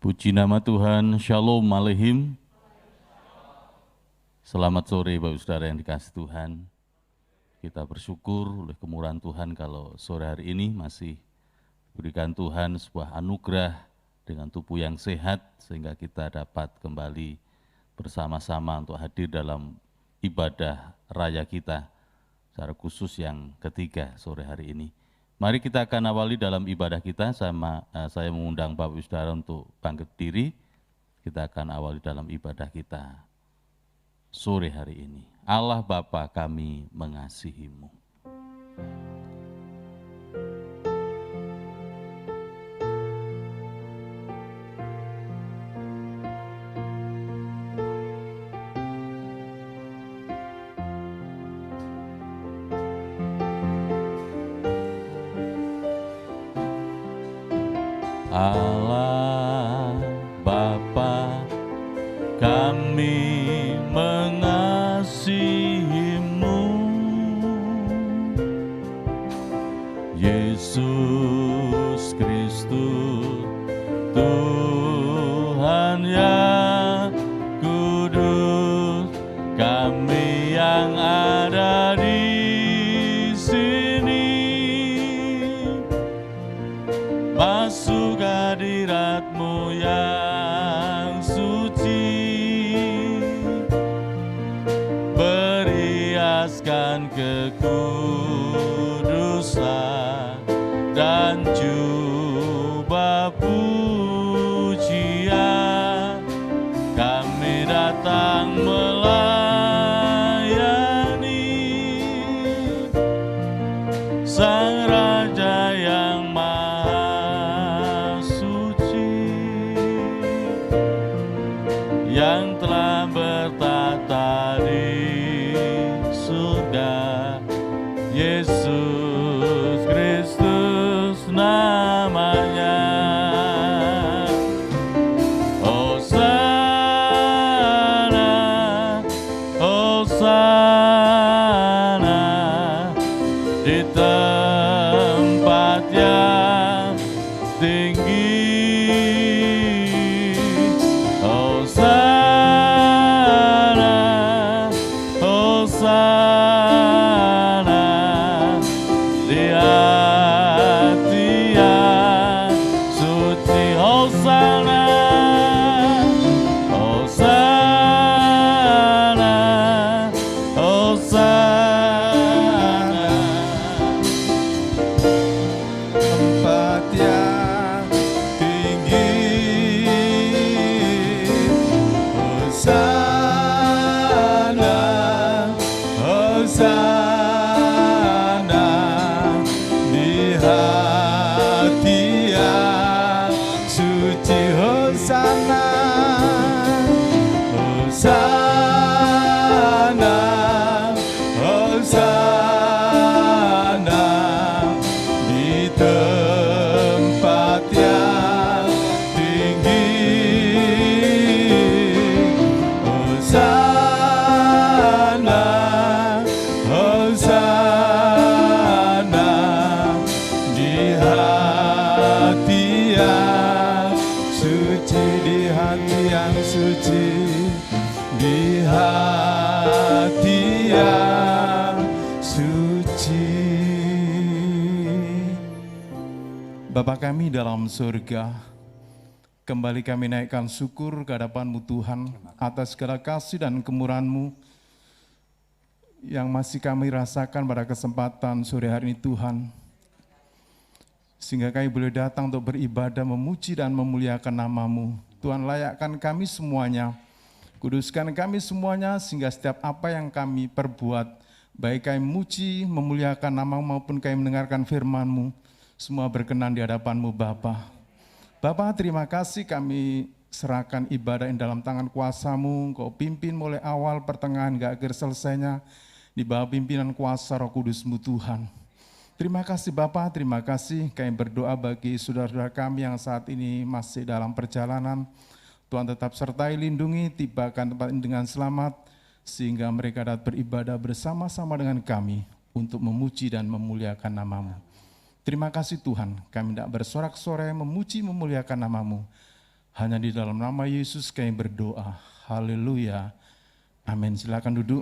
Puji nama Tuhan, Shalom Aleihim. Selamat sore Bapak Saudara yang dikasihi Tuhan. Kita bersyukur oleh kemurahan Tuhan kalau sore hari ini masih diberikan Tuhan sebuah anugerah dengan tubuh yang sehat sehingga kita dapat kembali bersama-sama untuk hadir dalam ibadah raya kita, secara khusus yang ketiga sore hari ini. Mari kita akan awali dalam ibadah kita, saya mengundang Bapak Saudara untuk bangkit diri. Kita akan awali dalam ibadah kita sore hari ini. Allah Bapa, kami mengasihi-Mu. Allah Bapa, kami mengasihi-Mu. Yesus Kristus, Tuhan yang kudus, kami yang ada di sini masuk hadirat-Mu yang suci, berhiaskan kekudusan dan jubah pujian. Kami datang melayani Sang Raja yang Maha Suci, yang telah bertata di surga. Yesus Kristus namanya. Hosana, Hosana di tempat yang tinggi. Hosana, Hosana di hati yang suci. Hosana, Hosana, Hosana. Tempat yang tinggi. Hosana, Hosana di hati yang suci. Hosana, Hosana, Hosana di tempat yang tinggi. Hosana, Hosana di hati yang suci, di hati yang suci, di hati yang suci. Bapa kami dalam surga, kembali kami naikkan syukur ke hadapan-Mu Tuhan atas segala kasih dan kemurahan-Mu yang masih kami rasakan pada kesempatan sore hari ini Tuhan. Sehingga kami boleh datang untuk beribadah, memuji dan memuliakan nama-Mu. Tuhan, layakkan kami semuanya, kuduskan kami semuanya, sehingga setiap apa yang kami perbuat, baik kami memuji, memuliakan nama-Mu maupun kami mendengarkan firman-Mu, semua berkenan di hadapan-Mu Bapa. Bapa, terima kasih kami serahkan ibadah yang dalam tangan kuasa-Mu. Engkau pimpin mulai awal, pertengahan, hingga akhir selesainya di bawah pimpinan kuasa Roh Kudus-Mu Tuhan. Terima kasih Bapa, terima kasih. Kami berdoa bagi saudara-saudara kami yang saat ini masih dalam perjalanan. Tuhan tetap sertai, lindungi, tibakan tempat ini dengan selamat, sehingga mereka dapat beribadah bersama-sama dengan kami untuk memuji dan memuliakan nama-Mu. Terima kasih Tuhan, kami tidak bersorak-sorai memuji memuliakan nama-Mu. Hanya di dalam nama Yesus kami berdoa. Haleluya. Amin. Silakan duduk.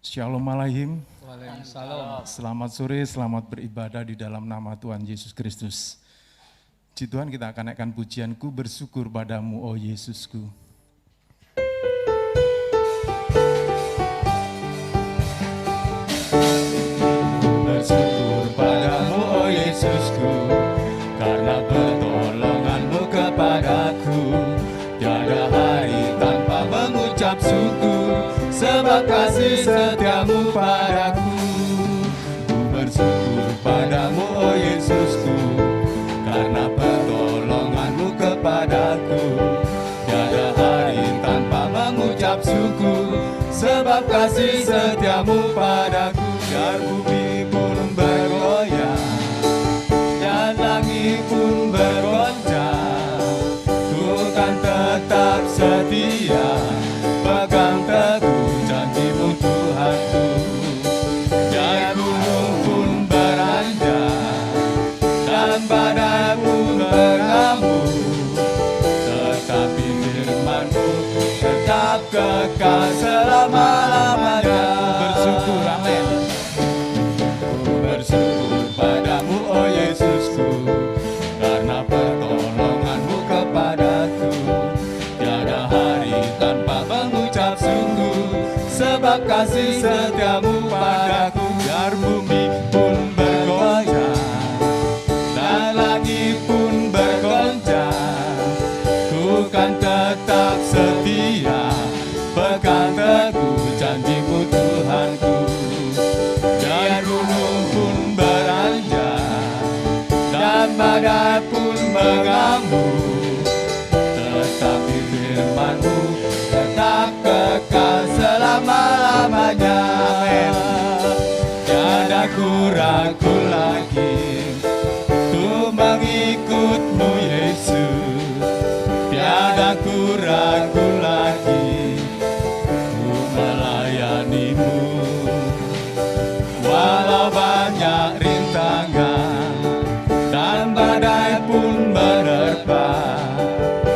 Shalom Alaihim. Waalaikumsalam. Selamat sore, selamat beribadah di dalam nama Tuhan Yesus Kristus. Puji Tuhan, kita akan naikkan pujianku, bersyukur padamu, oh Yesusku. Bersyukur padamu, oh Yesusku, karena pertolonganmu kepadaku. Tiada hari tanpa mengucap syukur, sebab kasih setiamu padaku. Ku bersyukur padamu, oh Yesusku, karena pertolonganmu kepadaku. Tiada hari tanpa mengucap syukur, sebab kasih setiamu padaku. Biar bumi pun bergoyang dan langit pun bergoncang, ku kan tetap setia, pegang teguh janjimu Tuhanku. Biar gunung pun beranjak dan badai pun mengamuk, tetapi firman-Mu tetap kekal selama-lamanya. Bersyukur, amin. Ku bersyukur padamu, oh Yesusku, karena pertolongan-Mu kepadaku. Tiada hari tanpa mengucap syukur, sebab kasih setiamu padaku. Biar bumi pun bergoncang dan langit pun bergoncang, ku kan tetap setia, pegang teguh janjimu Tuhanku. Biar gunung pun beranjak dan badai pun mengamuk, tetapi firman-Mu tetap kekal selama-lamanya. Tiada ku ragu lagi ku mengikut-Mu Yesus. Tiada ku ragu lagi ku melayani-Mu. Walau banyak rintangan dan badai pun menerpa,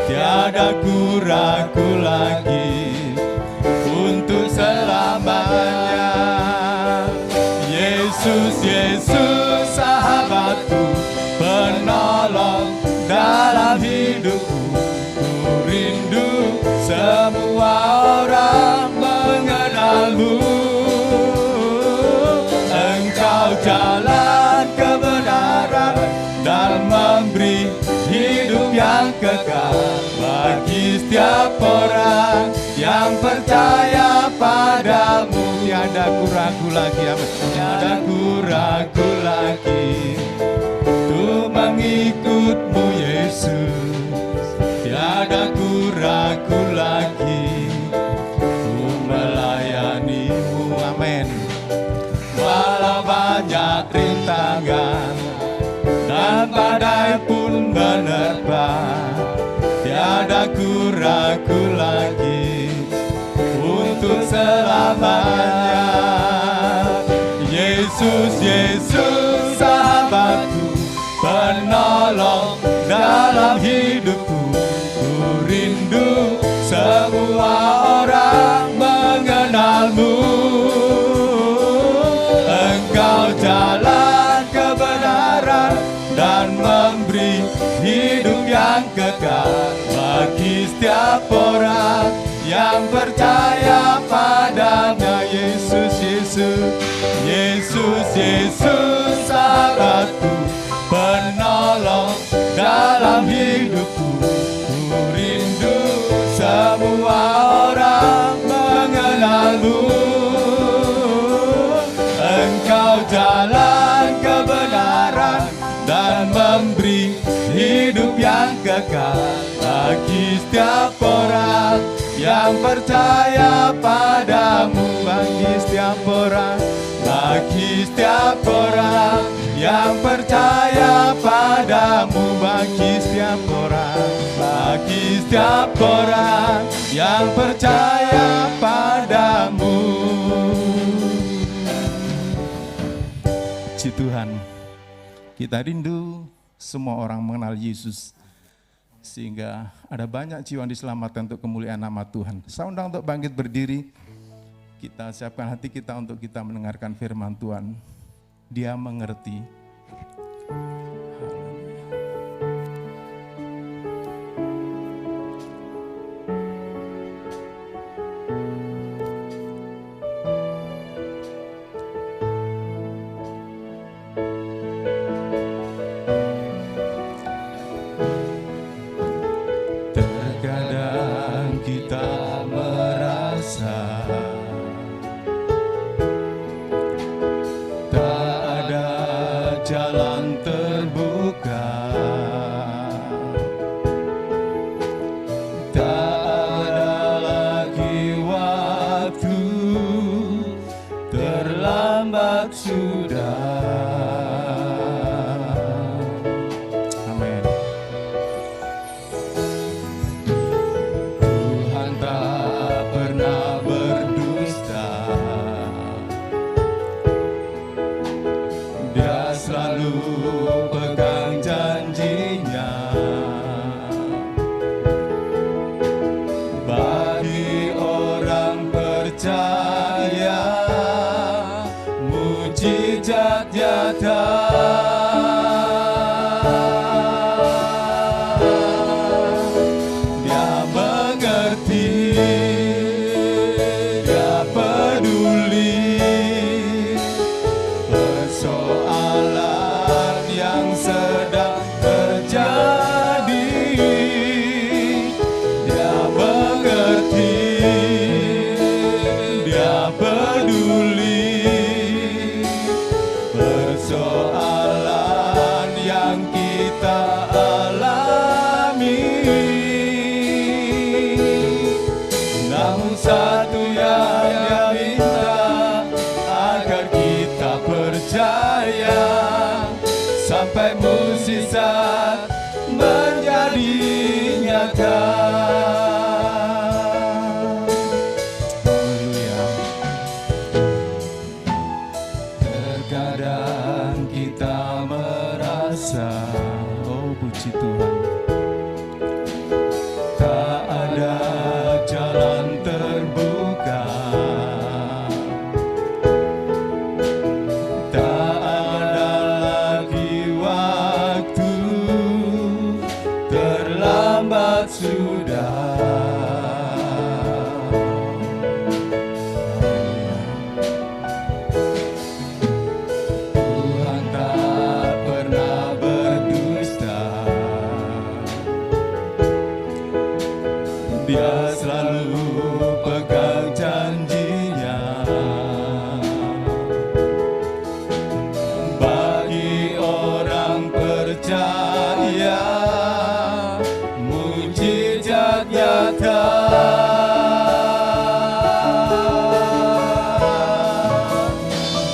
tiada ku ragu lagi untuk selamanya. Yesus, Yesus sahabatku, penolong dalam hidupku. Ku rindu semua orang mengenal-Mu. Engkau jalan kebenaran dan memberi hidup yang kekal bagi setiap orang yang percaya padamu. Tiada ku ragu lagi, tiada ku ragu lagi untuk mengikut-Mu Yesus. Tiada ku ragu lagi untuk melayani-Mu. Amin. Walau banyak rintangan dan badai pun menerpa, tiada ku ragu lagi untuk selamanya. Yesus, Yesus sahabatku, penolong dalam hidupku. Ku rindu semua orang mengenal-Mu. Engkau jalan kebenaran dan memberi hidup yang kekal bagi setiap orang yang percaya padanya. Yesus, Yesus, Yesus, Yesus sahabatku, penolong dalam hidupku. Ku rindu semua orang mengenal-Mu. Engkau jalan kebenaran dan memberi hidup yang kekal bagi setiap orang yang percaya padamu. Bagi setiap orang, bagi setiap orang yang percaya padamu. Bagi setiap orang, bagi setiap orang yang percaya padamu. Puji Tuhan, kita rindu semua orang mengenal Yesus. sehingga ada banyak jiwa yang diselamatkan untuk kemuliaan nama Tuhan. Saya undang untuk bangkit berdiri, kita siapkan hati kita untuk kita mendengarkan firman Tuhan. Dia mengerti. Terkadang kita merasa tak ada jalan terbuka, tak ada lagi waktu, terlambat sudah. Amin. Tuhan tak pernah berdusta, Dia selalu pegang janjinya. Bagi orang percaya, mujizat nyata. Dia mengerti, Dia peduli persoalan yang sedang terjadi. Dia mengerti, Dia peduli persoalan yang kita alami. Namun satu yang Dia minta, agar kita percaya sampai mukjizat menjadi nyata. Haleluya. Terkadang kita merasa, oh puji Tuhan, tak ada jalan terbuka, tak ada lagi waktu, terlambat sudah. Tuhan tak pernah berdusta, Dia selalu pegang janjinya. Bagi orang percaya, mujizat nyata.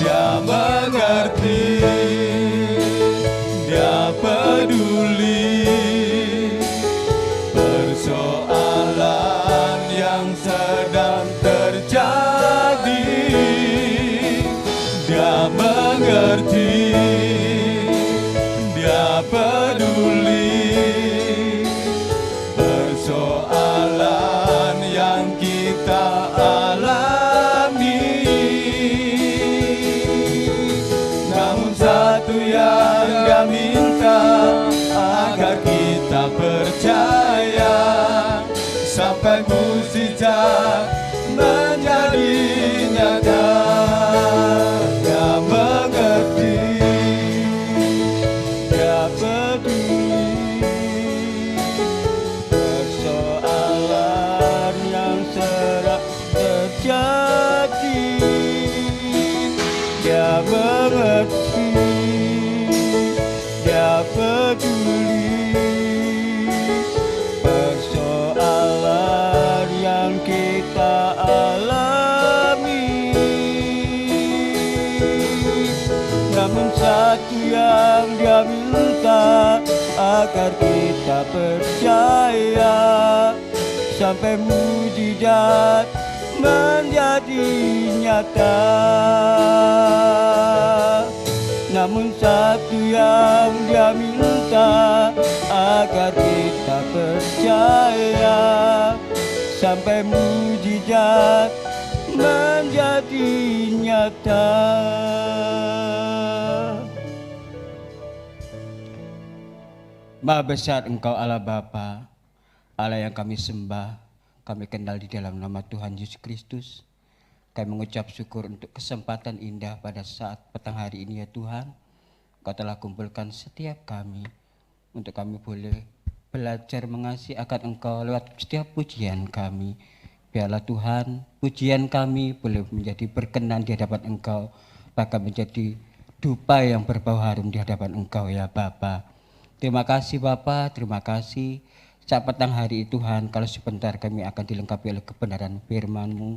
Dia mengerti, Dia peduli persoalan yang sedang terjadi. Dia mengerti, Dia peduli persoalan yang kita alami. Namun satu yang Dia minta, agar kita percaya sampai mukjizat menjadi nyata. Dia mengerti, Dia peduli persoalan yang sedang terjadi. Dia mengerti, Dia peduli persoalan yang kita alami. Namun satu yang Dia minta, agar kita percaya sampai mujizat menjadi nyata. Namun satu yang Dia minta, agar kita percaya sampai mujizat menjadi nyata. Maha besar Engkau Allah Bapa, Allah yang kami sembah, kami kenal di dalam nama Tuhan Yesus Kristus. Kami mengucap syukur untuk kesempatan indah pada saat petang hari ini ya Tuhan. Kau telah kumpulkan setiap kami untuk kami boleh belajar mengasihi akan Engkau lewat setiap pujian kami. Biarlah Tuhan, pujian kami boleh menjadi berkenan di hadapan Engkau, bahkan menjadi dupa yang berbau harum di hadapan Engkau ya Bapa. Terima kasih Bapa, terima kasih. Saat petang hari Tuhan, kalau sebentar kami akan dilengkapi oleh kebenaran firman-Mu.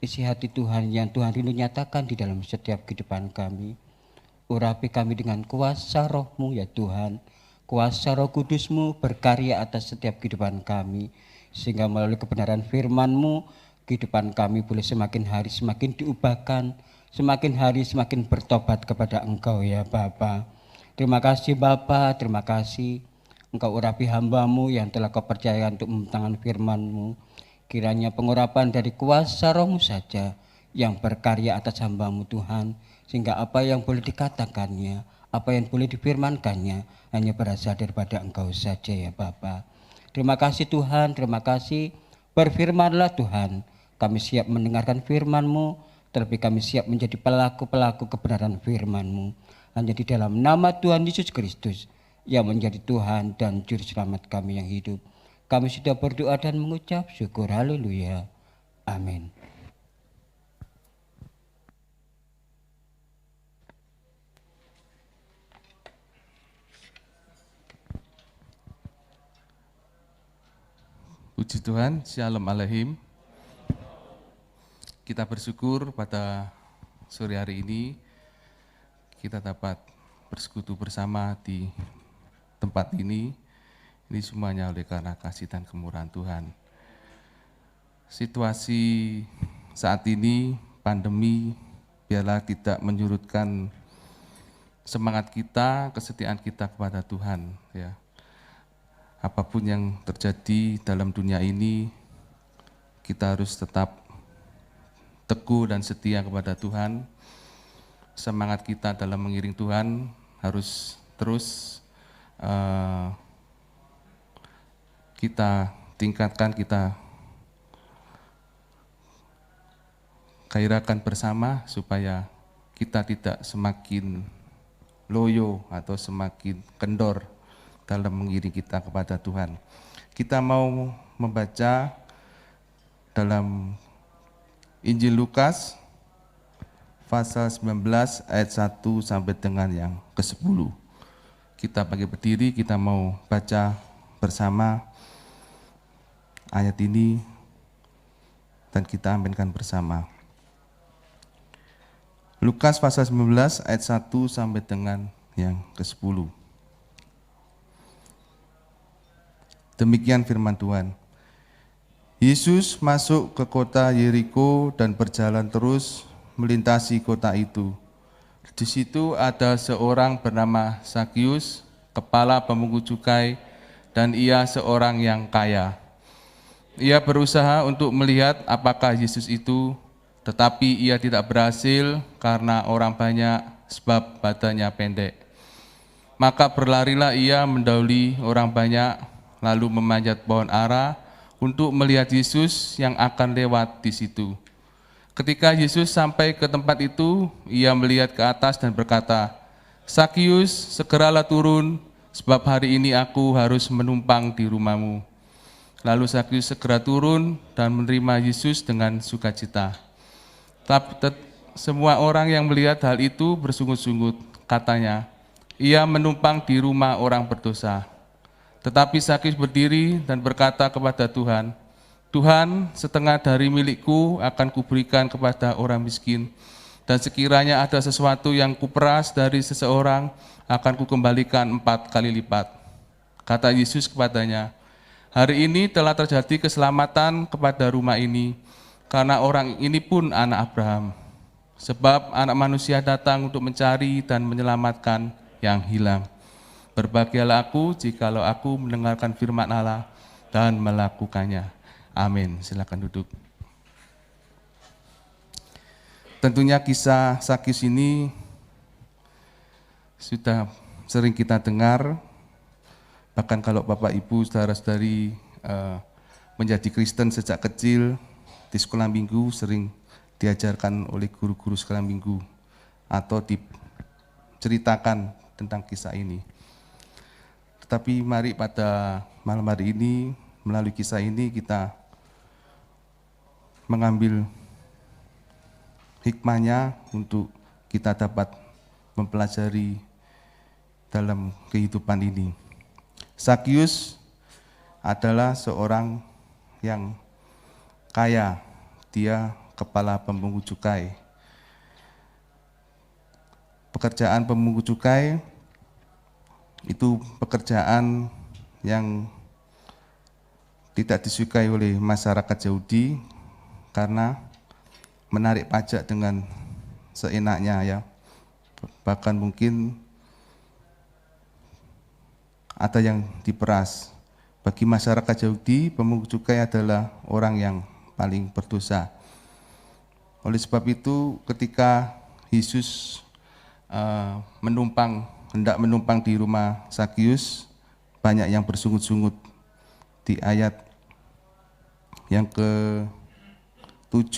Isi hati Tuhan yang Tuhan rindu nyatakan di dalam setiap kehidupan kami. Urapi kami dengan kuasa Roh-Mu ya Tuhan. Kuasa Roh Kudus-Mu berkarya atas setiap kehidupan kami. Sehingga melalui kebenaran firman-Mu, kehidupan kami boleh semakin hari semakin diubahkan. Semakin hari semakin bertobat kepada Engkau ya Bapa. Terima kasih Bapa, terima kasih. Engkau urapi hamba-Mu yang telah Kau percaya untuk membentangkan firman-Mu. Kiranya pengurapan dari kuasa Roh-Mu saja yang berkarya atas hamba-Mu Tuhan. Sehingga apa yang boleh dikatakannya, apa yang boleh difirmankannya hanya berasal daripada Engkau saja ya Bapa. Terima kasih Tuhan, terima kasih. Berfirmanlah Tuhan, kami siap mendengarkan firman-Mu, terlebih kami siap menjadi pelaku-pelaku kebenaran firman-Mu. Hanya di dalam nama Tuhan Yesus Kristus yang menjadi Tuhan dan Juru Selamat kami yang hidup. Kami sudah berdoa dan mengucap syukur. Haleluya. Amin. Puji Tuhan, Shalom Aleichem. Kita bersyukur pada sore hari ini kita dapat bersekutu bersama di tempat ini. Ini semuanya oleh karena kasih dan kemurahan Tuhan. Situasi saat ini, pandemi, biarlah tidak menyurutkan semangat kita, kesetiaan kita kepada Tuhan. Ya. Apapun yang terjadi dalam dunia ini, kita harus tetap teguh dan setia kepada Tuhan. Semangat kita dalam mengiring Tuhan harus terus kita tingkatkan, kita gairahkan bersama supaya kita tidak semakin loyo atau semakin kendor dalam mengiring kita kepada Tuhan. Kita mau membaca dalam Injil Lukas pasal 19 ayat 1 sampai dengan yang ke-10. Kita bagi berdiri, kita mau baca bersama ayat ini dan kita aminkan bersama. Lukas pasal 19 ayat 1 sampai dengan yang ke-10. Demikian firman Tuhan. Yesus masuk ke kota Yeriko dan berjalan terus melintasi kota itu. Di situ ada seorang bernama Zakius, kepala pemungut cukai, dan ia seorang yang kaya. Ia berusaha untuk melihat apakah Yesus itu, tetapi ia tidak berhasil karena orang banyak sebab badannya pendek. Maka berlarilah ia mendahului orang banyak, lalu memanjat pohon ara untuk melihat Yesus yang akan lewat di situ. Ketika Yesus sampai ke tempat itu, ia melihat ke atas dan berkata, "Zakius, segeralah turun, sebab hari ini aku harus menumpang di rumahmu." Lalu Zakius segera turun dan menerima Yesus dengan sukacita. Tapi semua orang yang melihat hal itu bersungut-sungut, katanya, "Ia menumpang di rumah orang berdosa." Tetapi Zakius berdiri dan berkata kepada Tuhan, "Tuhan, setengah dari milikku akan kuberikan kepada orang miskin, dan sekiranya ada sesuatu yang kuperas dari seseorang, akan kukembalikan 4 kali lipat." Kata Yesus kepadanya, "Hari ini telah terjadi keselamatan kepada rumah ini, karena orang ini pun anak Abraham. Sebab anak manusia datang untuk mencari dan menyelamatkan yang hilang." Berbahagialah aku jikalau aku mendengarkan firman Allah dan melakukannya. Amin. Silakan duduk. Tentunya kisah Sakyus ini sudah sering kita dengar, bahkan kalau Bapak Ibu saudara-saudari menjadi Kristen sejak kecil di sekolah minggu sering diajarkan oleh guru-guru sekolah minggu atau diceritakan tentang kisah ini. Tetapi mari pada malam hari ini melalui kisah ini kita mengambil hikmahnya untuk kita dapat mempelajari dalam kehidupan ini. Sakyus adalah seorang yang kaya, dia kepala pemungut cukai. Pekerjaan pemungut cukai itu pekerjaan yang tidak disukai oleh masyarakat Yahudi karena menarik pajak dengan seenaknya ya. Bahkan mungkin ada yang diperas. Bagi masyarakat Yahudi, pemungut cukai adalah orang yang paling berdosa. Oleh sebab itu, ketika Yesus hendak menumpang di rumah Sakyus, banyak yang bersungut-sungut di ayat yang ke-7.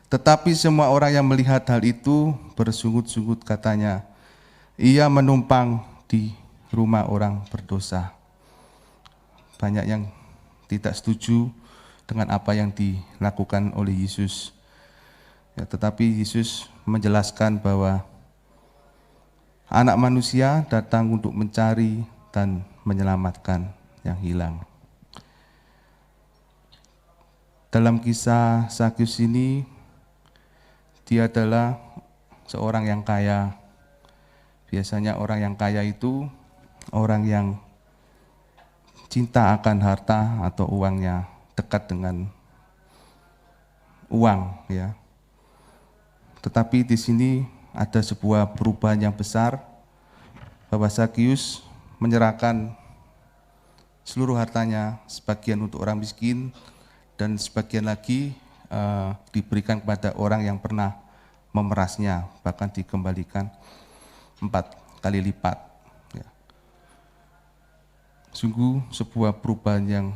Tetapi semua orang yang melihat hal itu bersungut-sungut katanya, ia menumpang di rumah orang berdosa. Banyak yang tidak setuju dengan apa yang dilakukan oleh Yesus. Ya, tetapi Yesus menjelaskan bahwa Anak Manusia datang untuk mencari dan menyelamatkan yang hilang. Dalam kisah Sakyus ini, dia adalah seorang yang kaya. Biasanya orang yang kaya itu orang yang cinta akan harta atau uangnya, dekat dengan uang ya. Tetapi di sini ada sebuah perubahan yang besar bahwa Sakyus menyerahkan seluruh hartanya, sebagian untuk orang miskin dan sebagian lagi diberikan kepada orang yang pernah memerasnya, bahkan dikembalikan 4 kali lipat. Sungguh sebuah perubahan yang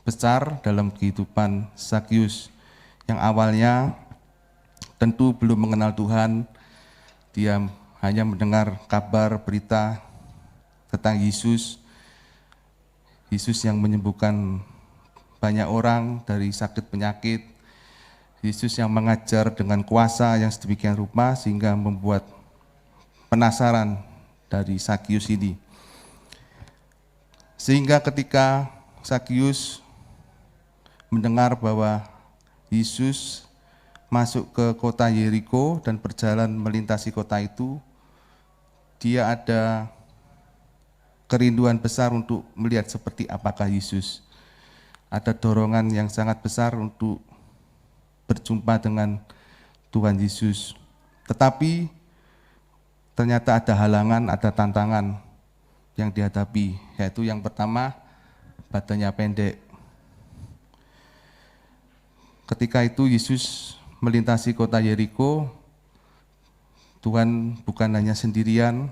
besar dalam kehidupan Sakyus yang awalnya tentu belum mengenal Tuhan. Dia hanya mendengar kabar berita tentang Yesus yang menyembuhkan banyak orang dari sakit penyakit, Yesus yang mengajar dengan kuasa yang sedemikian rupa sehingga membuat penasaran dari Sakyus ini. Sehingga ketika Sakyus mendengar bahwa Yesus masuk ke kota Yeriko dan berjalan melintasi kota itu, dia ada kerinduan besar untuk melihat seperti apakah Yesus. Ada dorongan yang sangat besar untuk berjumpa dengan Tuhan Yesus. Tetapi ternyata ada halangan, ada tantangan yang dihadapi, yaitu yang pertama, badannya pendek. Ketika itu Yesus melintasi kota Yeriko, Tuhan bukan hanya sendirian,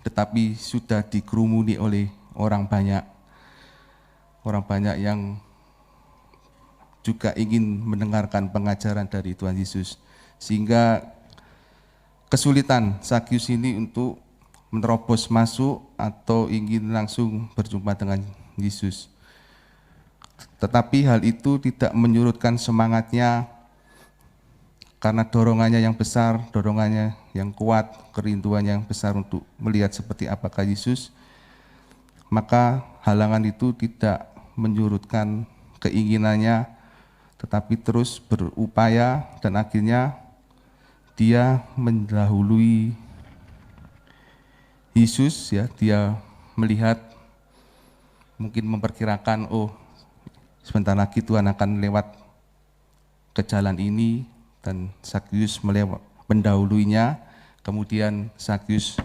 tetapi sudah dikerumuni oleh orang banyak. Orang banyak yang juga ingin mendengarkan pengajaran dari Tuhan Yesus. Sehingga kesulitan Sakyus ini untuk menerobos masuk atau ingin langsung berjumpa dengan Yesus. Tetapi hal itu tidak menyurutkan semangatnya karena dorongannya yang besar, dorongannya yang kuat, kerinduannya yang besar untuk melihat seperti apakah Yesus. Maka halangan itu tidak menyurutkan keinginannya, tetapi terus berupaya dan akhirnya dia mendahului Yesus ya. Dia melihat, mungkin memperkirakan, oh sebentar lagi Tuhan akan lewat ke jalan ini, dan Sakyus mendahuluinya. Kemudian Sakyus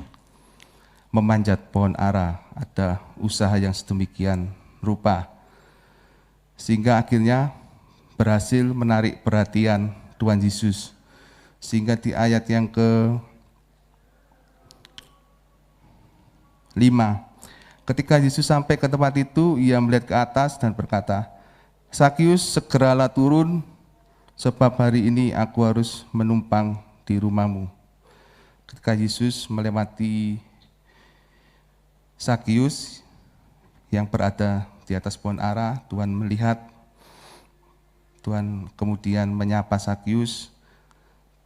memanjat pohon ara, ada usaha yang sedemikian rupa, sehingga akhirnya berhasil menarik perhatian Tuhan Yesus. Sehingga di ayat yang ke-5, ketika Yesus sampai ke tempat itu, ia melihat ke atas dan berkata, "Sakius, segeralah turun, sebab hari ini aku harus menumpang di rumahmu." Ketika Yesus melewati Sakius yang berada di atas pohon ara, Tuhan melihat, Tuhan kemudian menyapa Sakius,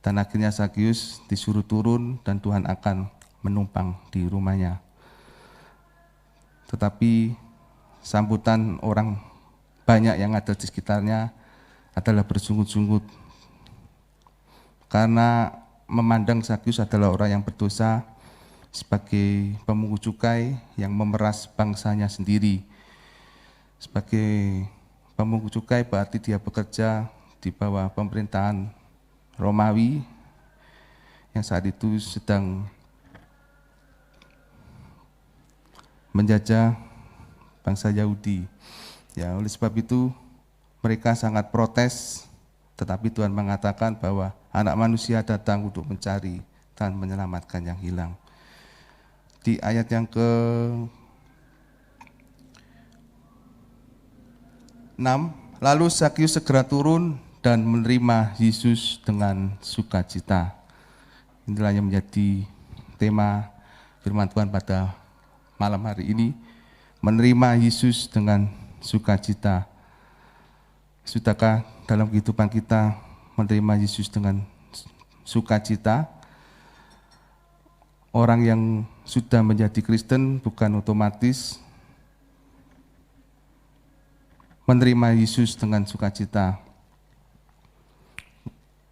dan akhirnya Sakius disuruh turun dan Tuhan akan menumpang di rumahnya. Tetapi sambutan orang banyak yang ada di sekitarnya adalah bersungut-sungut, karena memandang Sakius adalah orang yang berdosa, sebagai pemungut cukai yang memeras bangsanya sendiri. Sebagai pemungut cukai berarti dia bekerja di bawah pemerintahan Romawi yang saat itu sedang menjajah bangsa Yahudi. Ya, oleh sebab itu mereka sangat protes, tetapi Tuhan mengatakan bahwa Anak Manusia datang untuk mencari dan menyelamatkan yang hilang. Di ayat yang ke-6, lalu Sakius segera turun dan menerima Yesus dengan sukacita. Inilah yang menjadi tema firman Tuhan pada malam hari ini, menerima Yesus dengan sukacita. Sudahkah dalam kehidupan kita menerima Yesus dengan sukacita? Orang yang sudah menjadi Kristen bukan otomatis menerima Yesus dengan sukacita.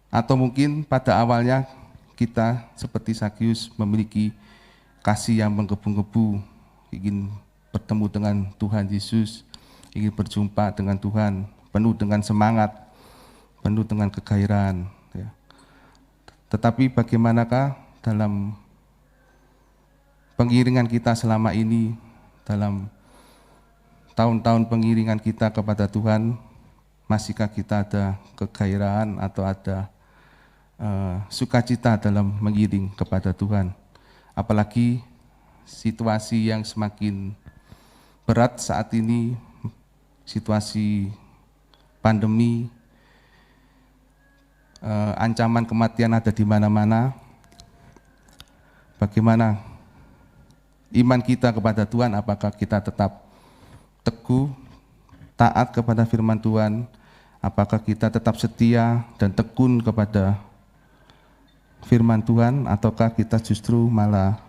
Atau mungkin pada awalnya kita seperti Sakius memiliki kasih yang menggebu-gebu, ingin bertemu dengan Tuhan Yesus, ingin berjumpa dengan Tuhan, penuh dengan semangat, penuh dengan kegairahan. Ya. Tetapi bagaimanakah dalam pengiringan kita selama ini, dalam tahun-tahun pengiringan kita kepada Tuhan, masihkah kita ada kegairahan atau ada sukacita dalam mengiring kepada Tuhan? Apalagi situasi yang semakin berat saat ini, situasi pandemi, ancaman kematian ada di mana-mana. Bagaimana iman kita kepada Tuhan? Apakah kita tetap teguh, taat kepada firman Tuhan? Apakah kita tetap setia dan tekun kepada firman Tuhan? Ataukah kita justru malah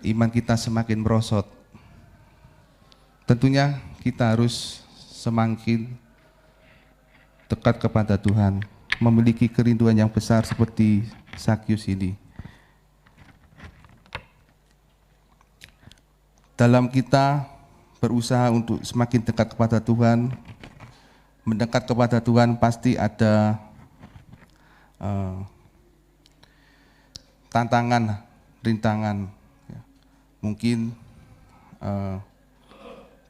iman kita semakin merosot? Tentunya kita harus semakin dekat kepada Tuhan, memiliki kerinduan yang besar seperti Sakius ini. Dalam kita berusaha untuk semakin dekat kepada Tuhan, mendekat kepada Tuhan pasti ada tantangan, rintangan. Mungkin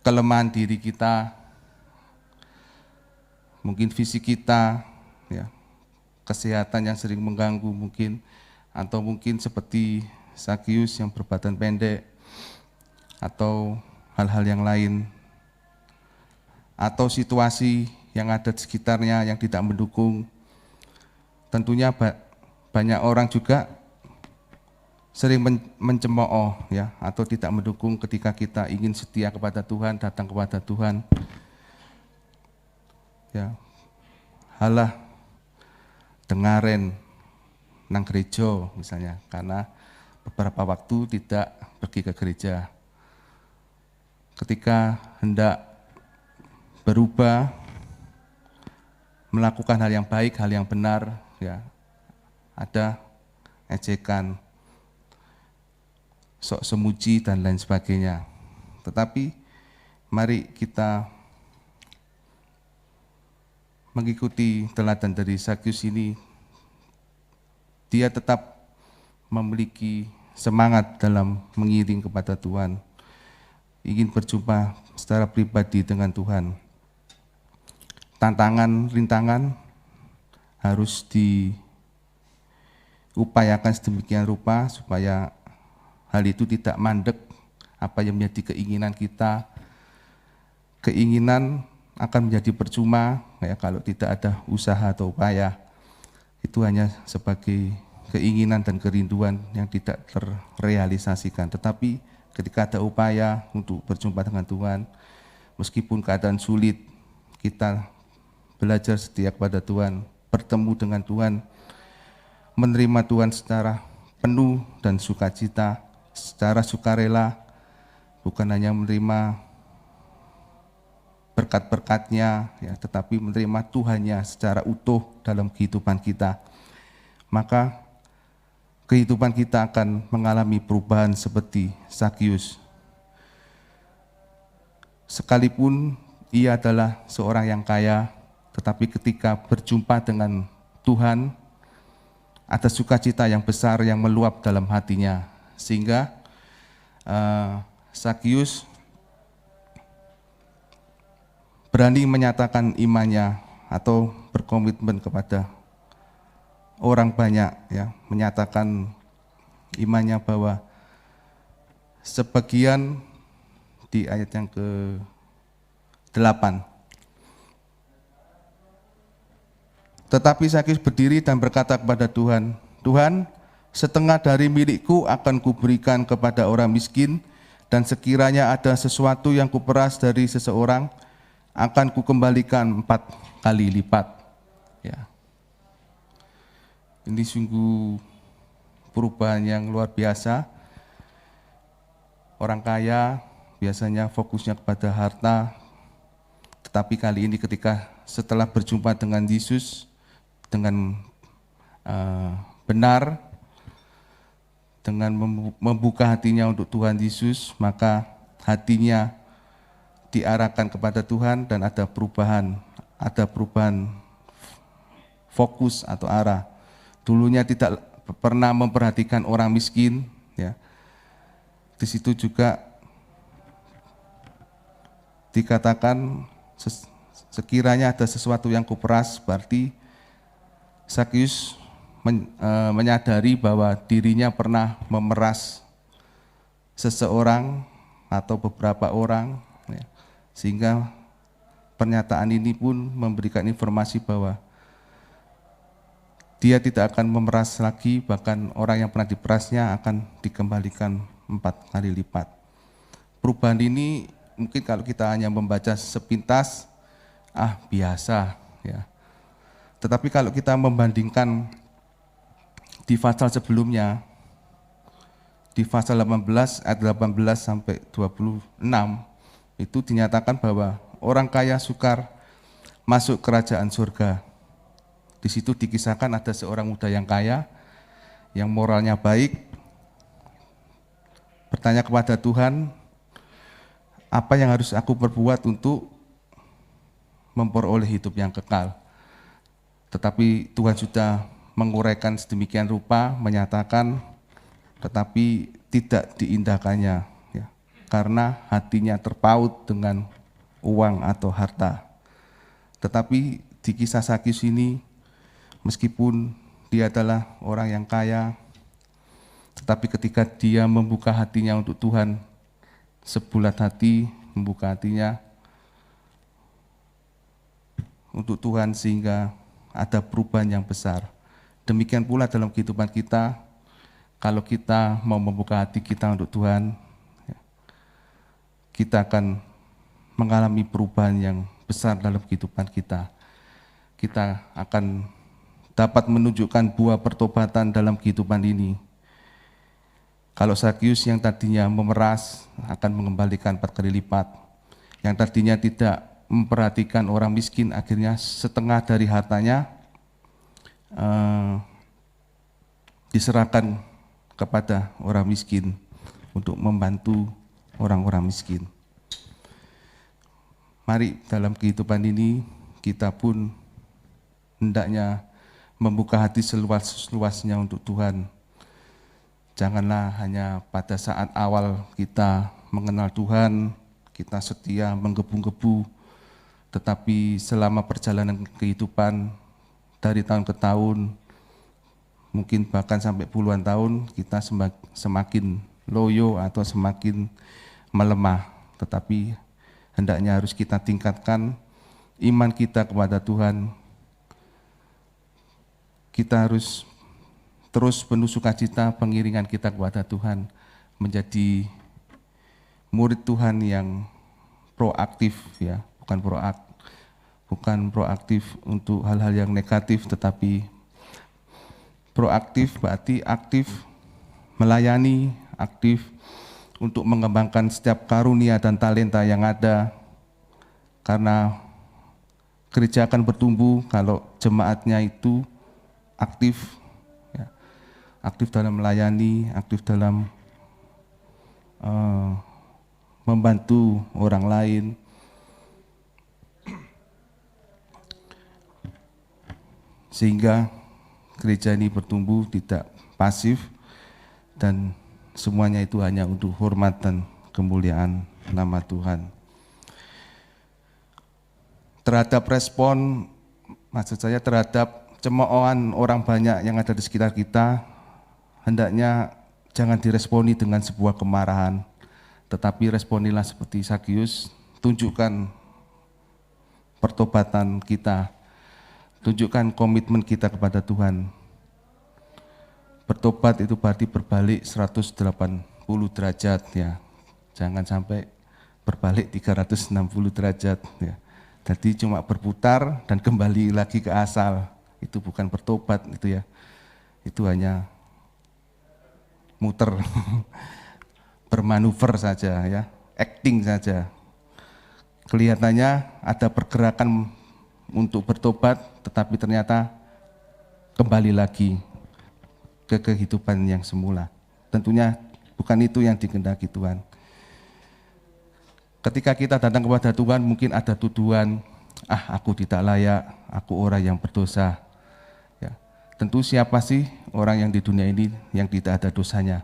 kelemahan diri kita, mungkin fisik kita, ya, kesehatan yang sering mengganggu mungkin, atau mungkin seperti Sakius yang berbadan pendek, atau hal-hal yang lain, atau situasi yang ada di sekitarnya yang tidak mendukung. Tentunya banyak orang juga sering mencemooh, ya, atau tidak mendukung ketika kita ingin setia kepada Tuhan, datang kepada Tuhan. Ya, halah dengaren nang gereja misalnya, karena beberapa waktu tidak pergi ke gereja. Ketika hendak berubah, melakukan hal yang baik, hal yang benar, ya, ada ejekan, sok semuji dan lain sebagainya. Tetapi mari kita mengikuti teladan dari Sakius ini. Dia tetap memiliki semangat dalam mengiring kepada Tuhan, ingin berjumpa secara pribadi dengan Tuhan. Tantangan, rintangan harus diupayakan sedemikian rupa supaya hal itu tidak mandek. Apa yang menjadi keinginan kita, keinginan akan menjadi percuma ya, kalau tidak ada usaha atau upaya. Itu hanya sebagai keinginan dan kerinduan yang tidak terrealisasikan. Tetapi ketika ada upaya untuk berjumpa dengan Tuhan, meskipun keadaan sulit, kita belajar setia kepada Tuhan, bertemu dengan Tuhan, menerima Tuhan secara penuh dan sukacita, secara sukarela, bukan hanya menerima berkat-berkatnya, ya, tetapi menerima Tuhannya secara utuh dalam kehidupan kita. Maka kehidupan kita akan mengalami perubahan seperti Zakius. Sekalipun ia adalah seorang yang kaya, tetapi ketika berjumpa dengan Tuhan, ada sukacita yang besar yang meluap dalam hatinya, sehingga Zakius berani menyatakan imannya atau berkomitmen kepada orang banyak, ya, menyatakan imannya bahwa sebagian di ayat yang ke-8. Tetapi Zakius berdiri dan berkata kepada Tuhan, Tuhan, setengah dari milikku akan kuberikan kepada orang miskin, dan sekiranya ada sesuatu yang kuperas dari seseorang, akan kukembalikan 4 kali lipat. Ya. Ini sungguh perubahan yang luar biasa. Orang kaya biasanya fokusnya kepada harta, tetapi kali ini ketika setelah berjumpa dengan Yesus dengan benar, dengan membuka hatinya untuk Tuhan Yesus, maka hatinya diarahkan kepada Tuhan dan ada perubahan fokus atau arah. Dulunya tidak pernah memperhatikan orang miskin, ya. Di situ juga dikatakan sekiranya ada sesuatu yang kuperas, berarti Zakius menyadari bahwa dirinya pernah memeras seseorang atau beberapa orang, ya, sehingga pernyataan ini pun memberikan informasi bahwa dia tidak akan memeras lagi, bahkan orang yang pernah diperasnya akan dikembalikan 4 kali lipat. Perubahan ini mungkin kalau kita hanya membaca sepintas, biasa, ya. Tetapi kalau kita membandingkan di pasal sebelumnya, di pasal 18 ayat 18 sampai 26, itu dinyatakan bahwa orang kaya sukar masuk kerajaan surga. Di situ dikisahkan ada seorang muda yang kaya, yang moralnya baik, bertanya kepada Tuhan, apa yang harus aku perbuat untuk memperoleh hidup yang kekal? Tetapi Tuhan sudah menguraikan sedemikian rupa, menyatakan, tetapi tidak diindahkannya, ya, karena hatinya terpaut dengan uang atau harta. Tetapi di kisah Zakius ini, meskipun dia adalah orang yang kaya, tetapi ketika dia membuka hatinya untuk Tuhan, sebulat hati membuka hatinya untuk Tuhan, sehingga ada perubahan yang besar. Demikian pula dalam kehidupan kita, kalau kita mau membuka hati kita untuk Tuhan, kita akan mengalami perubahan yang besar dalam kehidupan kita. Kita akan dapat menunjukkan buah pertobatan dalam kehidupan ini. Kalau Zakius yang tadinya memeras akan mengembalikan 4 kali lipat. Yang tadinya tidak memperhatikan orang miskin, akhirnya setengah dari hartanya diserahkan kepada orang miskin untuk membantu orang-orang miskin. Mari dalam kehidupan ini kita pun hendaknya membuka hati seluas-luasnya untuk Tuhan. janganlah hanya pada saat awal kita mengenal Tuhan, kita setia menggebu-gebu, tetapi selama perjalanan kehidupan dari tahun ke tahun, mungkin bahkan sampai puluhan tahun, kita semakin loyo atau semakin melemah. Tetapi hendaknya harus kita tingkatkan iman kita kepada Tuhan. Kita harus terus penuh sukacita pengiringan kita kepada Tuhan, menjadi murid Tuhan yang proaktif, ya, bukan proaktif untuk hal-hal yang negatif, tetapi proaktif berarti aktif melayani, aktif untuk mengembangkan setiap karunia dan talenta yang ada, karena gereja akan bertumbuh kalau jemaatnya itu aktif, ya, aktif dalam melayani, aktif dalam membantu orang lain. Sehingga gereja ini bertumbuh tidak pasif, dan semuanya itu hanya untuk hormat dan kemuliaan nama Tuhan. Terhadap respon, maksud saya terhadap cemoohan orang banyak yang ada di sekitar kita, hendaknya jangan diresponi dengan sebuah kemarahan, tetapi responilah seperti Zakius, tunjukkan pertobatan kita, tunjukkan komitmen kita kepada Tuhan. Bertobat itu berarti berbalik 180 derajat, ya. Jangan sampai berbalik 360 derajat, ya. Jadi cuma berputar dan kembali lagi ke asal. Itu bukan bertobat itu, ya. Itu hanya muter bermanuver saja, ya, acting saja. Kelihatannya ada pergerakan untuk bertobat, tetapi ternyata kembali lagi ke kehidupan yang semula. Tentunya bukan itu yang dikehendaki Tuhan. Ketika kita datang kepada Tuhan, mungkin ada tuduhan, aku tidak layak, aku orang yang berdosa. Ya, tentu siapa sih orang yang di dunia ini yang tidak ada dosanya?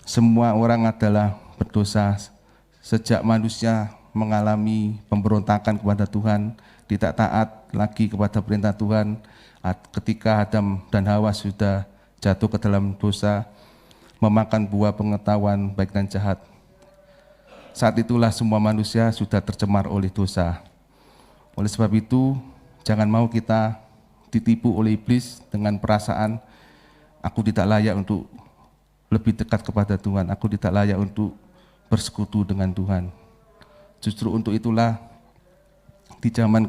Semua orang adalah berdosa. Sejak manusia mengalami pemberontakan kepada Tuhan, tidak taat lagi kepada perintah Tuhan, ketika Adam dan Hawa sudah jatuh ke dalam dosa, memakan buah pengetahuan baik dan jahat, saat itulah semua manusia sudah tercemar oleh dosa. Oleh sebab itu, jangan mau kita ditipu oleh iblis dengan perasaan, aku tidak layak untuk lebih dekat kepada Tuhan, aku tidak layak untuk bersekutu dengan Tuhan. Justru untuk itulah di zaman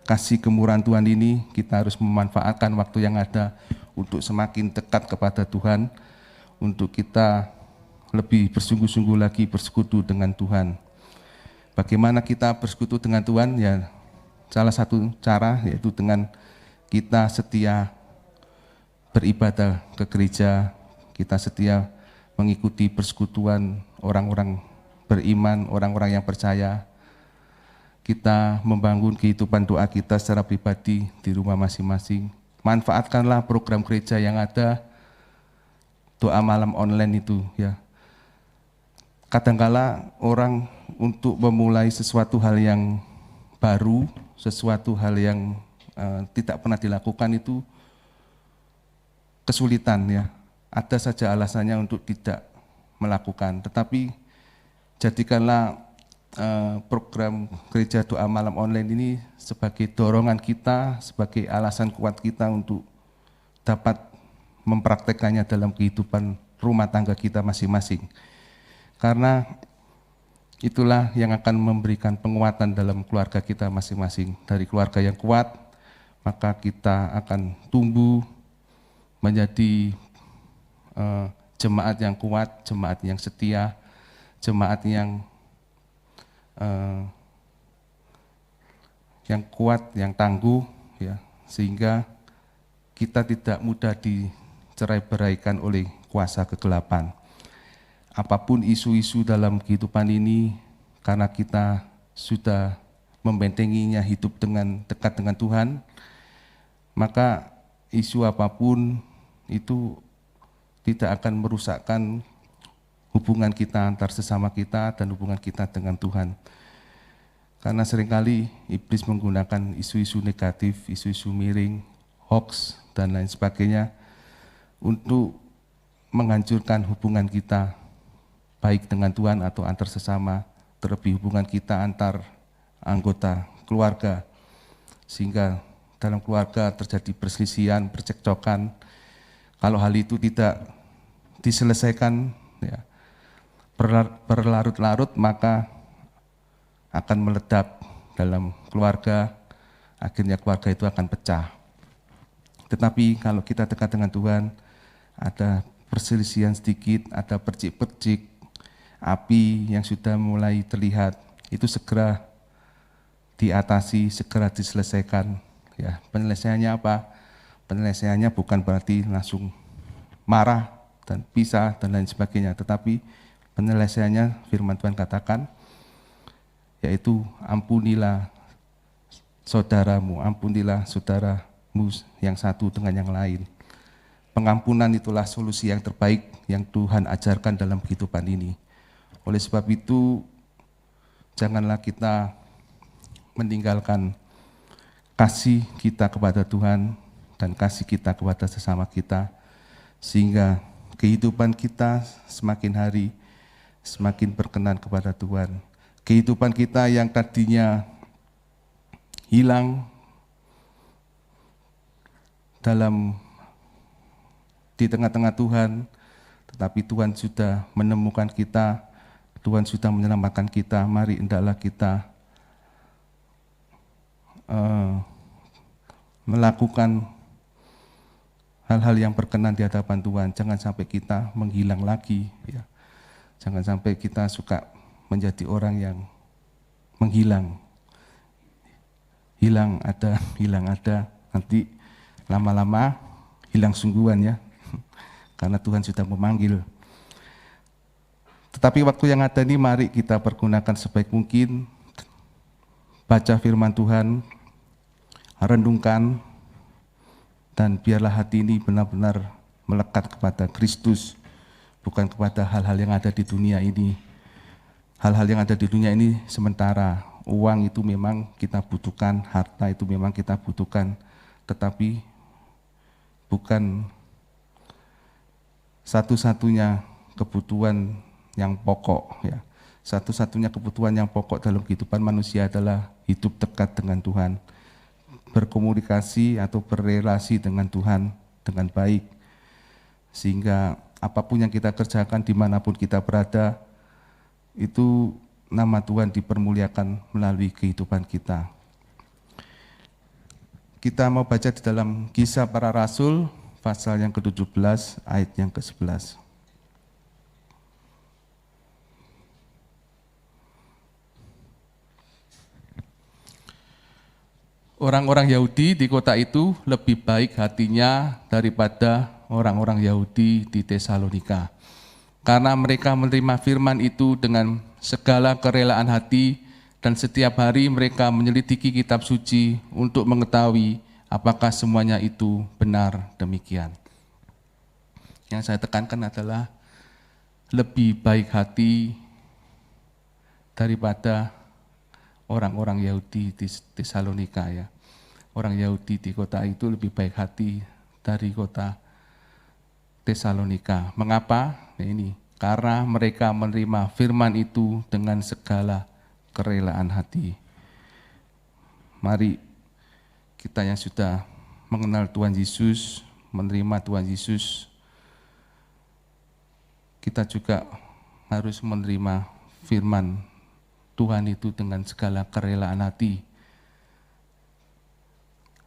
kasih kemurahan Tuhan ini, kita harus memanfaatkan waktu yang ada untuk semakin dekat kepada Tuhan, untuk kita lebih bersungguh-sungguh lagi bersekutu dengan Tuhan. Bagaimana kita bersekutu dengan Tuhan? Ya, salah satu cara yaitu dengan kita setia beribadah ke gereja, kita setia mengikuti persekutuan orang-orang beriman, orang-orang yang percaya. Kita membangun kehidupan doa kita secara pribadi di rumah masing-masing. Manfaatkanlah program gereja yang ada, doa malam online itu, ya. Kadangkala orang untuk memulai sesuatu hal yang baru, sesuatu hal yang tidak pernah dilakukan itu kesulitan, ya. Ada saja alasannya untuk tidak melakukan, tetapi jadikanlah program gereja doa malam online ini sebagai dorongan kita, sebagai alasan kuat kita untuk dapat mempraktekannya dalam kehidupan rumah tangga kita masing-masing. Karena itulah yang akan memberikan penguatan dalam keluarga kita masing-masing. Dari keluarga yang kuat, maka kita akan tumbuh menjadi jemaat yang kuat, jemaat yang setia, jemaat yang kuat, yang tangguh, ya, sehingga kita tidak mudah dicerai-beraikan oleh kuasa kegelapan. Apapun isu-isu dalam kehidupan ini, karena kita sudah membentenginya hidup dengan dekat dengan Tuhan, maka isu apapun itu tidak akan merusakkan hubungan kita antar sesama kita dan hubungan kita dengan Tuhan. Karena seringkali iblis menggunakan isu-isu negatif, isu-isu miring, hoax, dan lain sebagainya untuk menghancurkan hubungan kita, baik dengan Tuhan atau antar sesama, terlebih hubungan kita antar anggota keluarga, sehingga dalam keluarga terjadi perselisihan, percekcokan. Kalau hal itu tidak diselesaikan, ya, berlarut-larut, maka akan meledak dalam keluarga, akhirnya keluarga itu akan pecah. Tetapi kalau kita dekat dengan Tuhan, ada perselisihan sedikit, ada percik-percik api yang sudah mulai terlihat, itu segera diatasi, segera diselesaikan. Ya, penyelesaiannya apa? Penyelesaiannya bukan berarti langsung marah dan pisah dan lain sebagainya, tetapi penyelesaiannya firman Tuhan katakan, yaitu ampunilah saudaramu, ampunilah saudaramu yang satu dengan yang lain. Pengampunan itulah solusi yang terbaik yang Tuhan ajarkan dalam kehidupan ini. Oleh sebab itu, janganlah kita meninggalkan kasih kita kepada Tuhan dan kasih kita kepada sesama kita, sehingga kehidupan kita semakin hari semakin berkenan kepada Tuhan. Kehidupan kita yang tadinya hilang di tengah-tengah Tuhan, tetapi Tuhan sudah menemukan kita, Tuhan sudah menyelamatkan kita. Mari hendaklah kita melakukan hal-hal yang berkenan di hadapan Tuhan. Jangan sampai kita menghilang lagi, ya. Jangan sampai kita suka menjadi orang yang menghilang. Hilang ada, nanti lama-lama hilang sungguhan, ya. Karena Tuhan sudah memanggil. Tetapi waktu yang ada ini mari kita pergunakan sebaik mungkin. Baca firman Tuhan, renungkan, dan biarlah hati ini benar-benar melekat kepada Kristus, bukan kepada hal-hal yang ada di dunia ini. Hal-hal yang ada di dunia ini sementara. Uang itu memang kita butuhkan, harta itu memang kita butuhkan, tetapi bukan satu-satunya kebutuhan yang pokok, ya. Satu-satunya kebutuhan yang pokok dalam kehidupan manusia adalah hidup dekat dengan Tuhan, berkomunikasi atau berrelasi dengan Tuhan dengan baik, sehingga apapun yang kita kerjakan dimanapun kita berada, itu nama Tuhan dipermuliakan melalui kehidupan kita. Kita mau baca di dalam Kisah Para Rasul, pasal yang ke-17, ayat yang ke-11. Orang-orang Yahudi di kota itu lebih baik hatinya daripada orang-orang Yahudi di Tesalonika, karena mereka menerima firman itu dengan segala kerelaan hati, dan setiap hari mereka menyelidiki kitab suci untuk mengetahui apakah semuanya itu benar demikian. Yang saya tekankan adalah lebih baik hati daripada orang-orang Yahudi di Tesalonika, ya. Orang Yahudi di kota itu lebih baik hati dari kota Tesalonika. Mengapa? Nah ini, karena mereka menerima firman itu dengan segala kerelaan hati. Mari kita yang sudah mengenal Tuhan Yesus, menerima Tuhan Yesus, kita juga harus menerima firman Tuhan itu dengan segala kerelaan hati.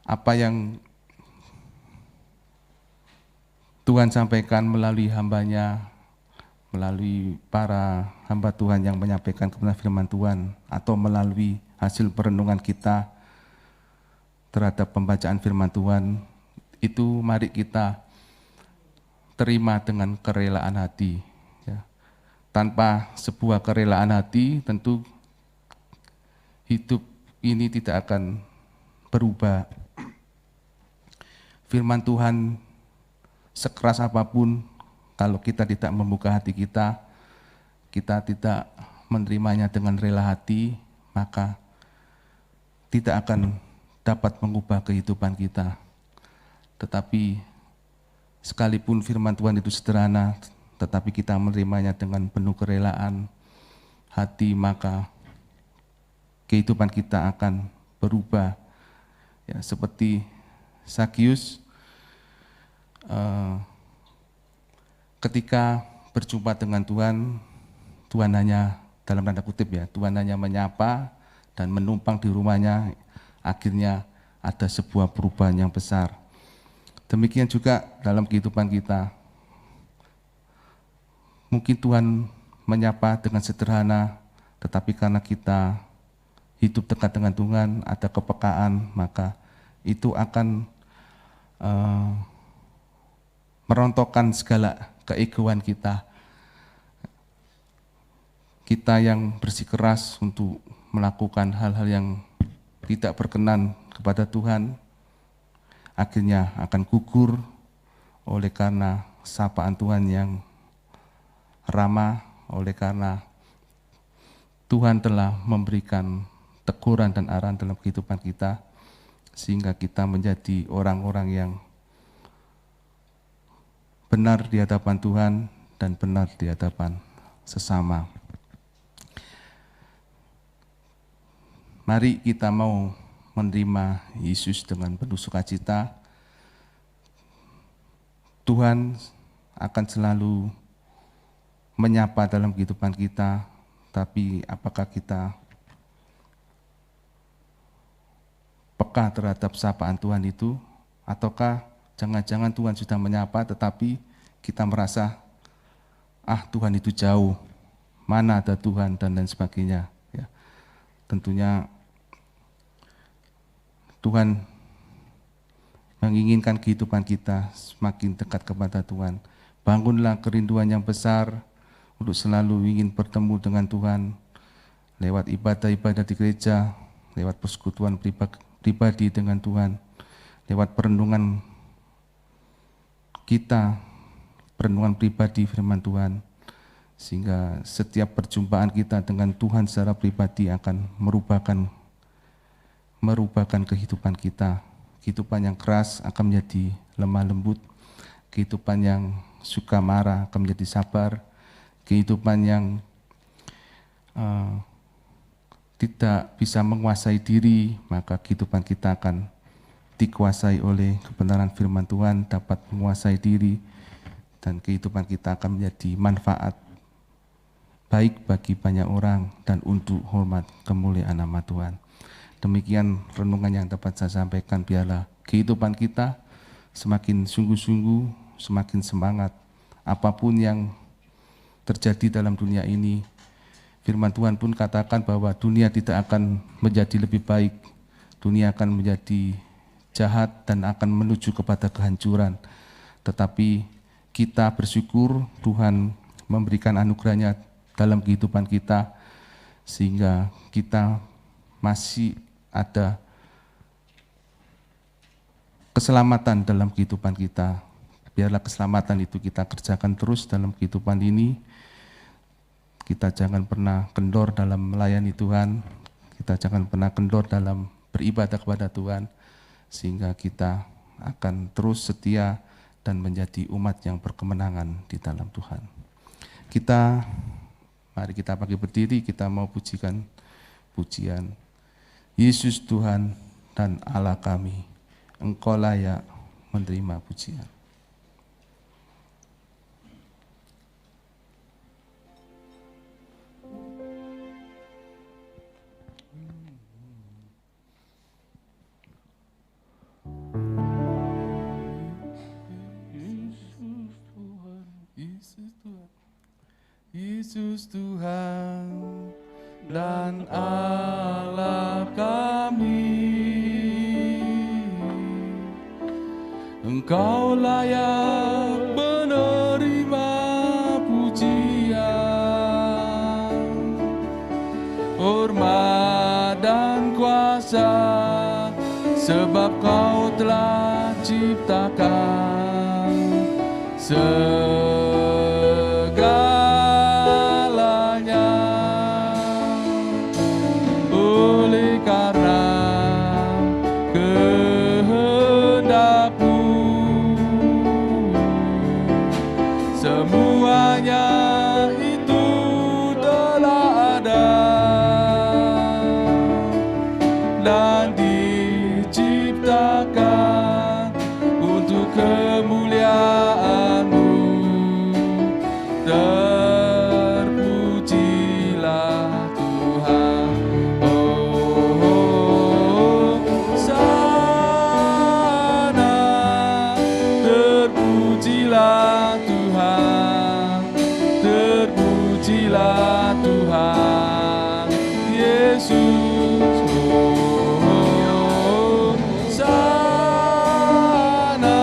Apa yang Tuhan sampaikan melalui hambanya, melalui para hamba Tuhan yang menyampaikan kebenaran firman Tuhan, atau melalui hasil perenungan kita terhadap pembacaan firman Tuhan, itu mari kita terima dengan kerelaan hati. Ya. Tanpa sebuah kerelaan hati, tentu hidup ini tidak akan berubah. Firman Tuhan sekeras apapun, Kalau kita tidak membuka hati kita, kita tidak menerimanya dengan rela hati, maka tidak akan dapat mengubah kehidupan kita. Tetapi sekalipun firman Tuhan itu sederhana, tetapi kita menerimanya dengan penuh kerelaan hati, maka kehidupan kita akan berubah. Ya, seperti Zakius ketika berjumpa dengan Tuhan, Tuhan hanya, dalam tanda kutip ya, Tuhan hanya menyapa dan menumpang di rumahnya, akhirnya ada sebuah perubahan yang besar. Demikian juga dalam kehidupan kita. Mungkin Tuhan menyapa dengan sederhana, tetapi karena kita hidup dekat dengan Tuhan, ada kepekaan, maka itu akan merontokkan segala keegoan kita. Kita yang bersikeras untuk melakukan hal-hal yang tidak berkenan kepada Tuhan, akhirnya akan gugur oleh karena sapaan Tuhan yang ramah, oleh karena Tuhan telah memberikan teguran dan arahan dalam kehidupan kita, sehingga kita menjadi orang-orang yang benar di hadapan Tuhan dan benar di hadapan sesama. Mari kita mau menerima Yesus dengan penuh sukacita. Tuhan akan selalu menyapa dalam kehidupan kita, tapi apakah kita peka terhadap sapaan Tuhan itu, ataukah jangan-jangan Tuhan sudah menyapa tetapi kita merasa, Tuhan itu jauh, mana ada Tuhan, dan lain sebagainya. Ya. Tentunya Tuhan menginginkan kehidupan kita semakin dekat kepada Tuhan. Bangunlah kerinduan yang besar untuk selalu ingin bertemu dengan Tuhan lewat ibadah-ibadah di gereja, lewat persekutuan pribadi dengan Tuhan, lewat perenungan kita, perenungan pribadi firman Tuhan, sehingga setiap perjumpaan kita dengan Tuhan secara pribadi akan merubahkan kehidupan kita. Kehidupan yang keras akan menjadi lemah lembut, kehidupan yang suka marah akan menjadi sabar, kehidupan yang tidak bisa menguasai diri, maka kehidupan kita akan dikuasai oleh kebenaran firman Tuhan, dapat menguasai diri, dan kehidupan kita akan menjadi manfaat baik bagi banyak orang dan untuk hormat kemuliaan nama Tuhan. Demikian renungan yang dapat saya sampaikan. Biarlah kehidupan kita semakin sungguh-sungguh, semakin semangat. Apapun yang terjadi dalam dunia ini, firman Tuhan pun katakan bahwa dunia tidak akan menjadi lebih baik. Dunia akan menjadi jahat dan akan menuju kepada kehancuran. Tetapi kita bersyukur Tuhan memberikan anugerahnya dalam kehidupan kita, sehingga kita masih ada keselamatan dalam kehidupan kita. Biarlah keselamatan itu kita kerjakan terus dalam kehidupan ini. Kita jangan pernah kendor dalam melayani Tuhan, kita jangan pernah kendor dalam beribadah kepada Tuhan, sehingga kita akan terus setia dan menjadi umat yang berkemenangan di dalam Tuhan. Mari kita pakai berdiri, kita mau pujikan pujian. Yesus Tuhan dan Allah kami, Engkau layak menerima pujian. Yesus Tuhan dan Allah kami, Engkau layak menerima pujian, hormat dan kuasa, sebab Kau telah ciptakan semuanya itu telah ada dan diciptakan untuk kemuliaan-Mu. Terpujilah Tuhan. Oh, sana terpujilah Tuhan, terpujilah Tuhan Yesus. Oh, sana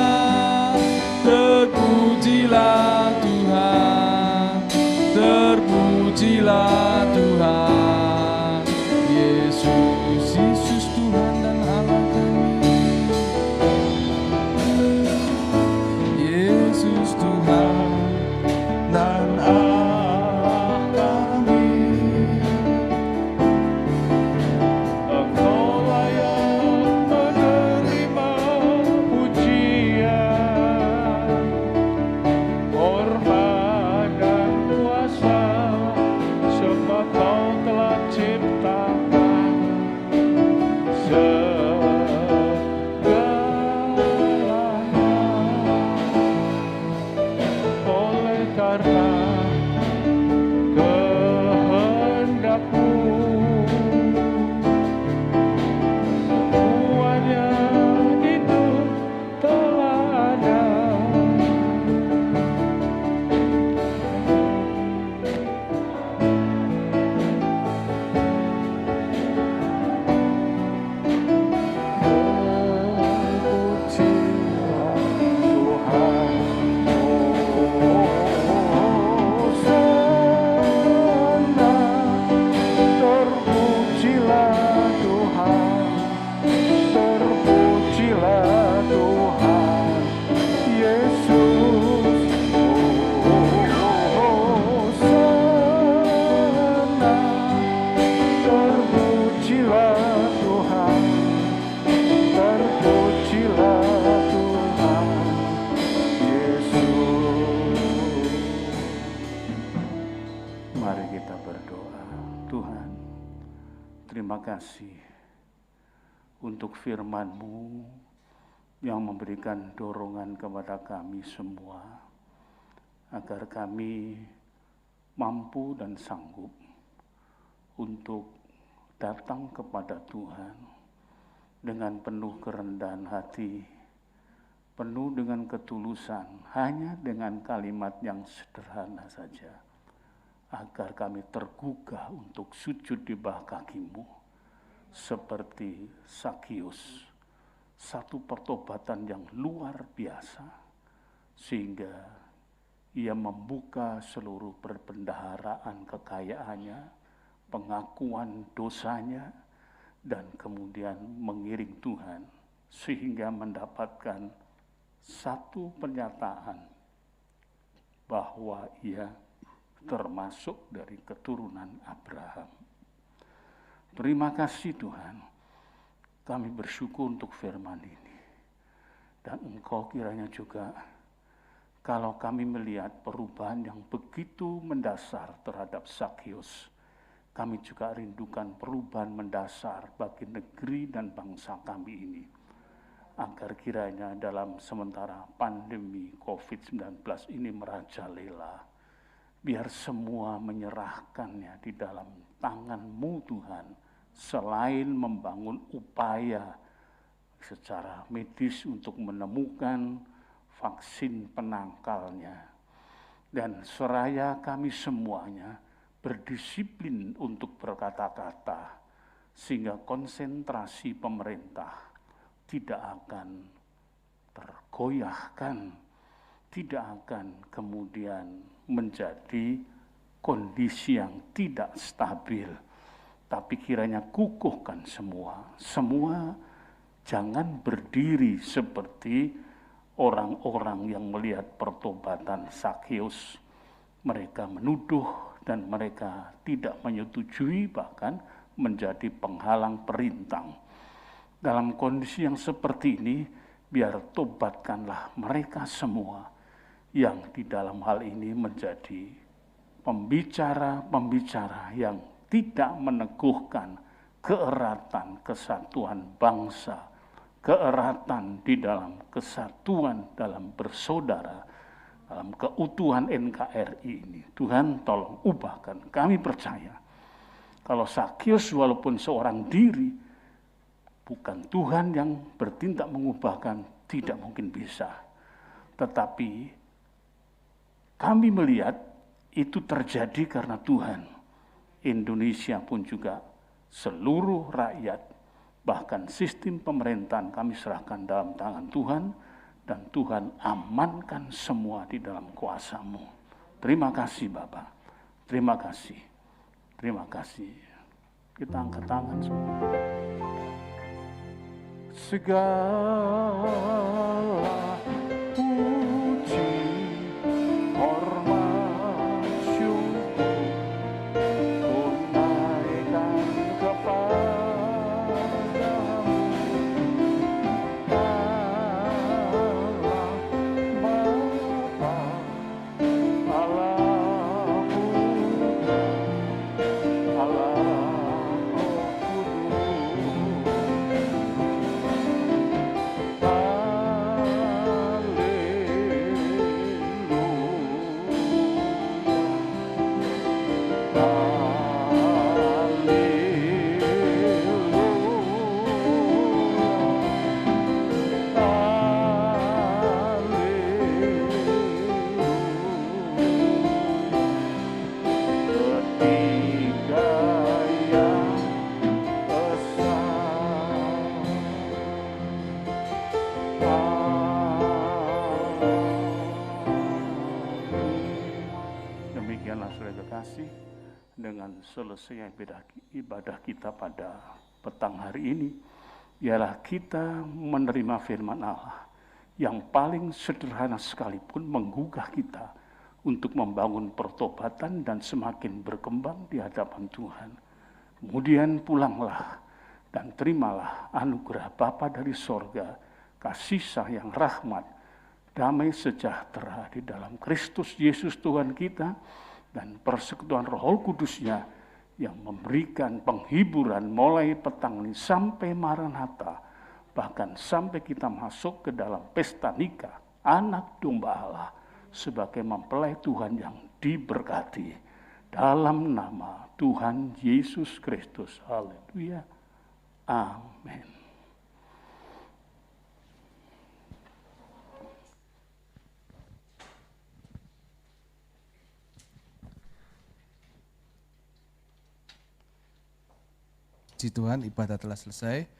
terpujilah Tuhan, terpujilah Tuhan Yesus. Yesus Tuhan dan Allah kami, Yesus Tuhan dan Allah kami. Engkau layak menerima pujian, hormat dan kuasa, sebab Kau telah ciptakan segalanya. Oleh karena kehendak-Mu, semuanya itu telah ada. Terpujilah Tuhan. Oh, sana terpujilah Tuhan, terpujilah Tuhan Yesus. Oh, sana terpujilah Tuhan, terpujilah Tuhan Yesus. Mari kita berdoa. Tuhan, terima kasih untuk firman-Mu yang memberikan dorongan kepada kami semua, agar kami mampu dan sanggup untuk datang kepada Tuhan dengan penuh kerendahan hati, penuh dengan ketulusan, hanya dengan kalimat yang sederhana saja, agar kami tergugah untuk sujud di bawah kaki-Mu, seperti Zakheus, satu pertobatan yang luar biasa, sehingga ia membuka seluruh perbendaharaan kekayaannya, pengakuan dosanya, dan kemudian mengiring Tuhan, sehingga mendapatkan satu pernyataan bahwa ia termasuk dari keturunan Abraham. Terima kasih Tuhan, kami bersyukur untuk firman ini. Dan Engkau kiranya juga, kalau kami melihat perubahan yang begitu mendasar terhadap Zakheus, kami juga rindukan perubahan mendasar bagi negeri dan bangsa kami ini. Agar kiranya dalam sementara pandemi COVID-19 ini merajalela, biar semua menyerahkannya di dalam tangan-Mu Tuhan, selain membangun upaya secara medis untuk menemukan vaksin penangkalnya. Dan seraya kami semuanya berdisiplin untuk berkata-kata, sehingga konsentrasi pemerintah tidak akan tergoyahkan, tidak akan kemudian menjadi kondisi yang tidak stabil, tapi kiranya kukuhkan semua jangan berdiri seperti orang-orang yang melihat pertobatan Zakheus. Mereka menuduh dan mereka tidak menyetujui, bahkan menjadi penghalang perintang. Dalam kondisi yang seperti ini, biar tobatkanlah mereka semua, yang di dalam hal ini menjadi pembicara-pembicara yang tidak meneguhkan keeratan kesatuan bangsa, keeratan di dalam kesatuan dalam bersaudara, dalam keutuhan NKRI ini. Tuhan tolong ubahkan. Kami percaya kalau Sakyus walaupun seorang diri, bukan Tuhan yang bertindak mengubahkan, tidak mungkin bisa. Tetapi kami melihat itu terjadi karena Tuhan. Indonesia pun juga seluruh rakyat, bahkan sistem pemerintahan kami serahkan dalam tangan Tuhan, dan Tuhan amankan semua di dalam kuasa-Mu. Terima kasih Bapak, terima kasih, terima kasih. Kita angkat tangan semua. Segala puji, hormat, syukur, ku naikkan kepadamu, Allah Bapa, Allah Putra, Allah Roh Kudus. Demikianlah saudara kekasih, dengan selesai ibadah kita pada petang hari ini, ialah kita menerima firman Allah yang paling sederhana sekalipun menggugah kita untuk membangun pertobatan dan semakin berkembang di hadapan Tuhan. Kemudian pulanglah dan terimalah anugerah Bapa dari sorga, kasih sayang, rahmat, damai sejahtera di dalam Kristus Yesus Tuhan kita, dan persekutuan Roh Kudus-Nya yang memberikan penghiburan mulai petang ini sampai Maranatha, bahkan sampai kita masuk ke dalam pesta nikah anak domba Allah sebagai mempelai Tuhan yang diberkati. Dalam nama Tuhan Yesus Kristus. Haleluya. Amin. Puji Tuhan, ibadah telah selesai.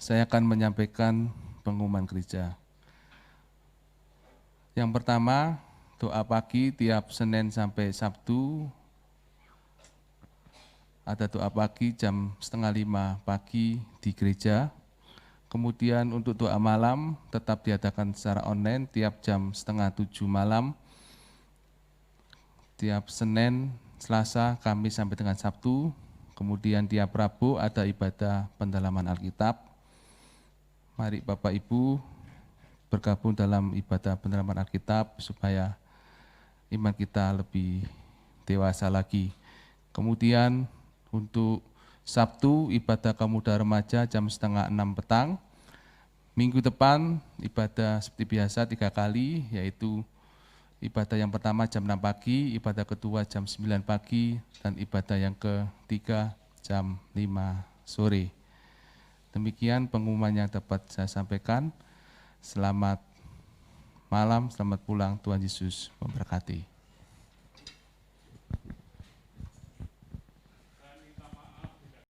Saya akan menyampaikan pengumuman gereja. Yang pertama, doa pagi tiap Senin sampai Sabtu. Ada doa pagi jam 4:30 pagi di gereja. Kemudian untuk doa malam tetap diadakan secara online tiap jam 6:30 malam. Tiap Senin, Selasa, Kamis sampai dengan Sabtu. Kemudian tiap Rabu ada ibadah pendalaman Alkitab. Mari Bapak Ibu bergabung dalam ibadah pendalaman Alkitab supaya iman kita lebih dewasa lagi. Kemudian untuk Sabtu ibadah Pemuda Remaja jam 5:30 petang. Minggu depan ibadah seperti biasa 3 kali, yaitu ibadah yang pertama jam 6 pagi, ibadah kedua jam 9 pagi, dan ibadah yang ketiga jam 5 sore. Demikian pengumuman yang dapat saya sampaikan. Selamat malam, selamat pulang, Tuhan Yesus memberkati.